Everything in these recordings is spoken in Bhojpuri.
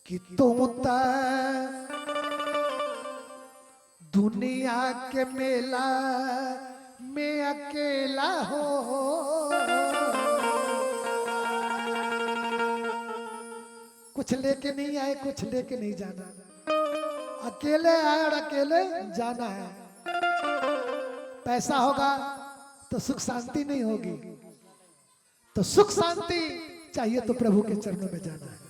कि तुम तो दुनिया के मेला में अकेला हो, कुछ लेके नहीं आए, कुछ लेके नहीं जाना, अकेले आए और अकेले जाना है। पैसा होगा तो सुख शांति नहीं होगी, तो सुख शांति चाहिए तो प्रभु के चरणों में जाना है।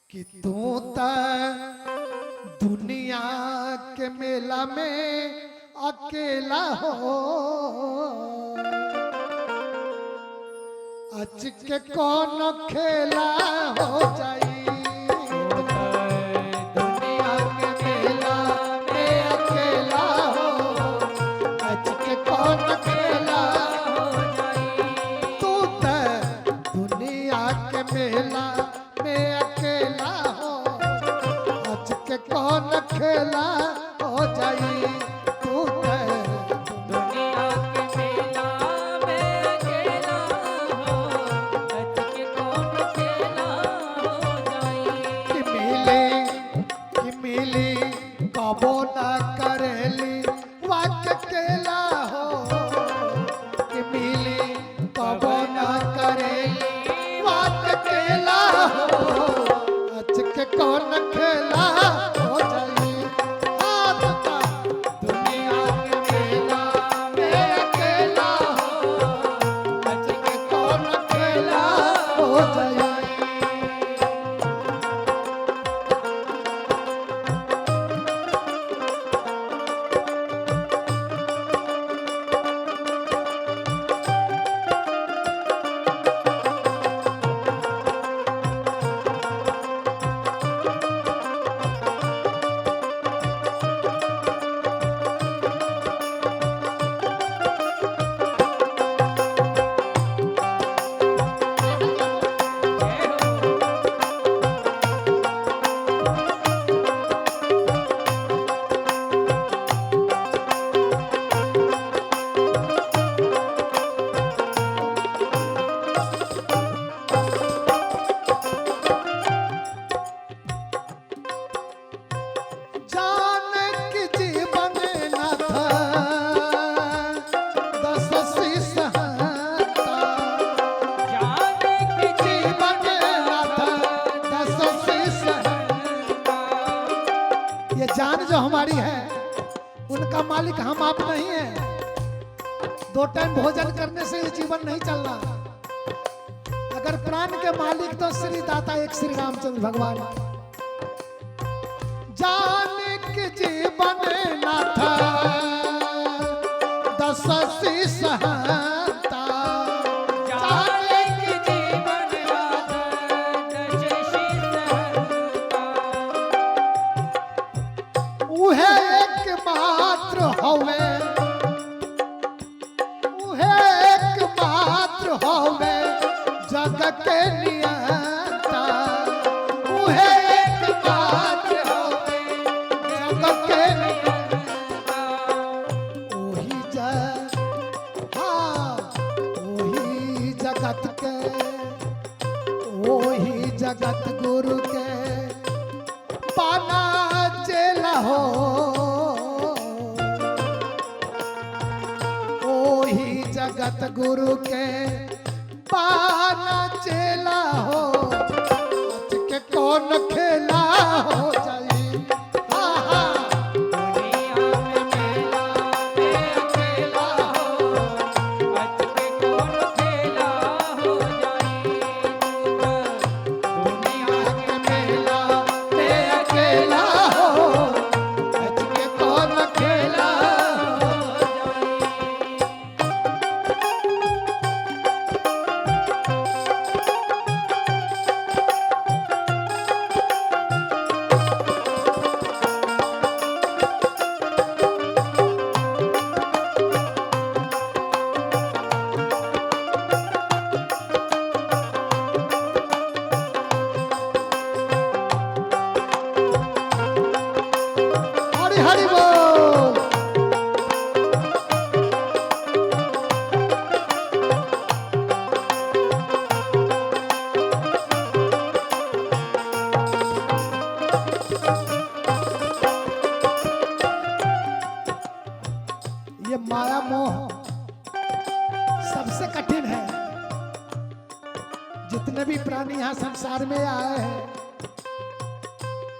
कि तू तो दुनिया के मेला में अकेला हो, आज के कौन खेला हो जाई। दुनिया के मेला में अकेला हो, आज के कौन खेला हो जाई। तू तो दुनिया के मेला में अकेला हो, आज के कौन खेला हो जाई। तू तो दुनिया के मेला में अकेला हो, आज के कौन खेला हो जाई। कि मिली कबो न करेली वाक केला हो, कि मिली कबो न करेली वाक केला हो, आज के कौन खेला हो जाई। हाथ का दुनिया के मेला में अकेला हो, आज के कौन खेला हो जाई। जानक जीवन न था दस शीश हाथा, जानक जीवन न था दस शीश हाथा। ये जान जो हमारी है उनका मालिक हम आप नहीं है। 2 टाइम भोजन करने से ये जीवन नहीं चलना। अगर प्राण के मालिक तो श्री दाता एक श्री रामचंद्र भगवान। जानक जीवन न था दस शीश हाथा, जानक जीवन राधा दश शीश हरता। उहे एक मात्र होवे, उहे एक मात्र होवे जग के नियंता। उहे एक मात्र होवे जग के नियंता। ओही ओही जगत के, ओही जगत गुरु के पाना चेला हो। ओही जगत गुरु के पाना चेला हो, आज के कौन खेला हो जाई। आहा, दुनिया के मेला में अकेला हो, आज के कौन खेला हो जाई। दुनिया के मेला में अकेला हो, आज के कौन खेला हो जाई। माया मोह सबसे कठिन है। जितने भी प्राणी यहाँ संसार में आए हैं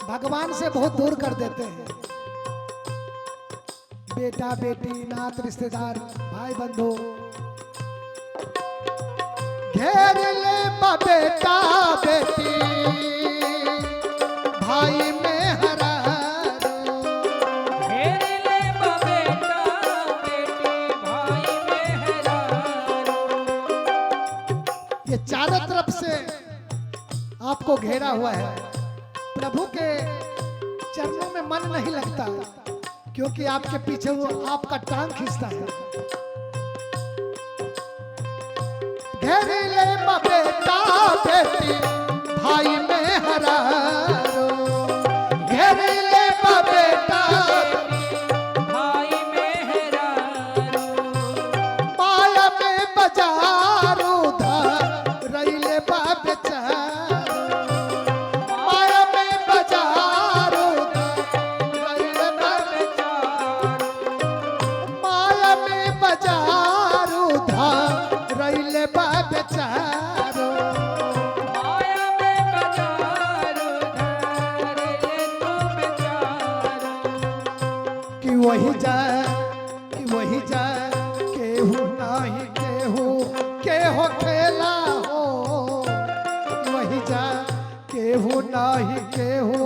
भगवान से बहुत दूर कर देते हैं। बेटा बेटी नात रिश्तेदार भाई बंधु घेर ले बेटा बेटी भाई में हरा घेर ले बेटा बेटी भाई में हैरान। ये चारों तरफ से आपको घेरा हुआ है। प्रभु के चरणों में मन नहीं लगता क्योंकि आपके पीछे वो आपका टांग खींचता है। घेर ले बेटा बेटी भाई में हरारो घेर ले बेटा भाई में हैरान। माया में बजारो रईले बेचारो माया में बजारो रईले माया में बजारो रईले बेचारो माया में बजारो धर ले तो बेचारो। कि वही जाए केहू नाही केहो खेला हो वही जाए केहू नाही केहो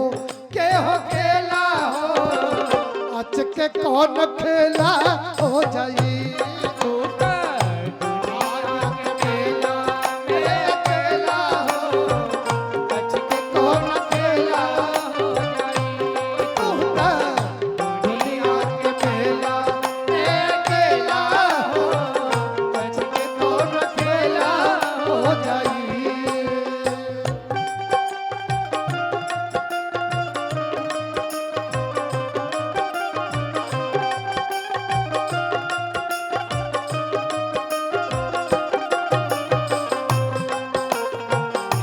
खेला हो अच के कौन खेला हो जाई तू कर दुनिया के मेला में अकेला हो, बच के कौन खेला हो जाई। तू दुनिया के मेला में अकेला हो बच के कौन खेला हो जाई।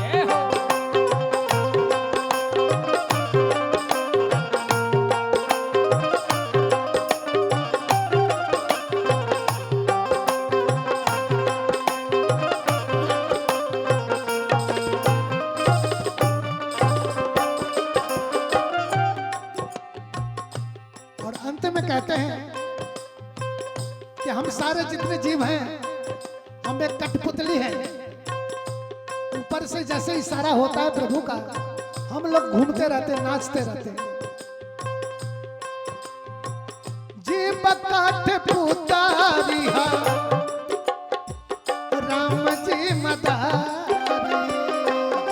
ये हो। और अंत में कहते हैं कि हम सारे जितने जीव हैं हम एक कठपुतली हैं। ऊपर से जैसे इशारा होता है प्रभु का हम लोग घूमते रहते हैं नाचते रहते हैं। जीव कठपुतली है राम जी मदारी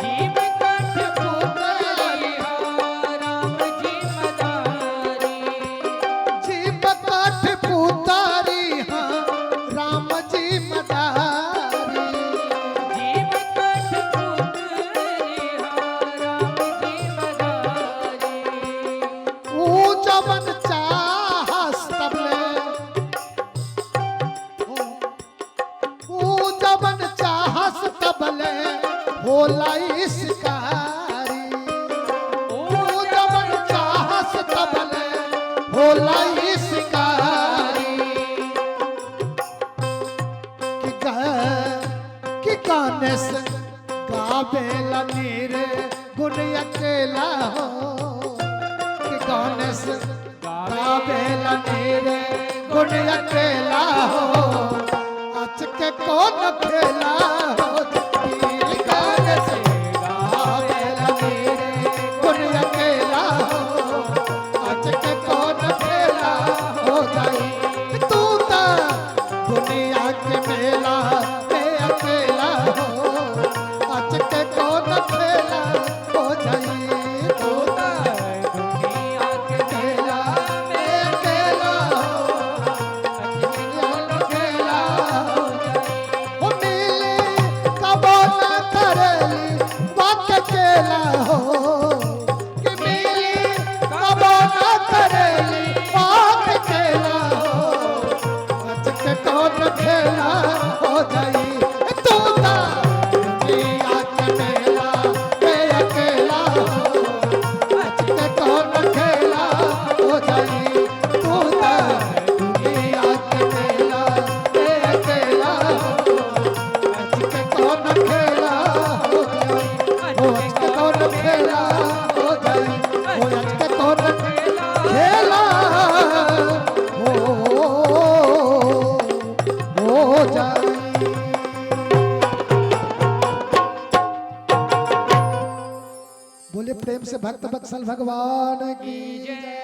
जीव कठपुतली हो राम जी मदारी। जीव कठपुतली है राम जी मदारी जीव कठपुतली हो राम जी मदारी। ऊ जवन चाहस तबले ऊ जवन चाहस तबले होला शिकारी ऊ जवन चाहस तबले होला शिकारी कि गाने से गावेला नीरे गुण अकेला हो कि गाने से गावेला नीरे गुण अकेला हो अच के कौन खेला हो कि गाने से गावेला नीरे गुण अकेला हो अच के कौन खेला हो जाई तू ता दुनिया के मेला में अकेला हो अच के कौन खेला हो जाई तू ता दुनिया के खेला में अकेला हो मेला हो जाए। बोले प्रेम से भक्त बत्सल भगवान की जय।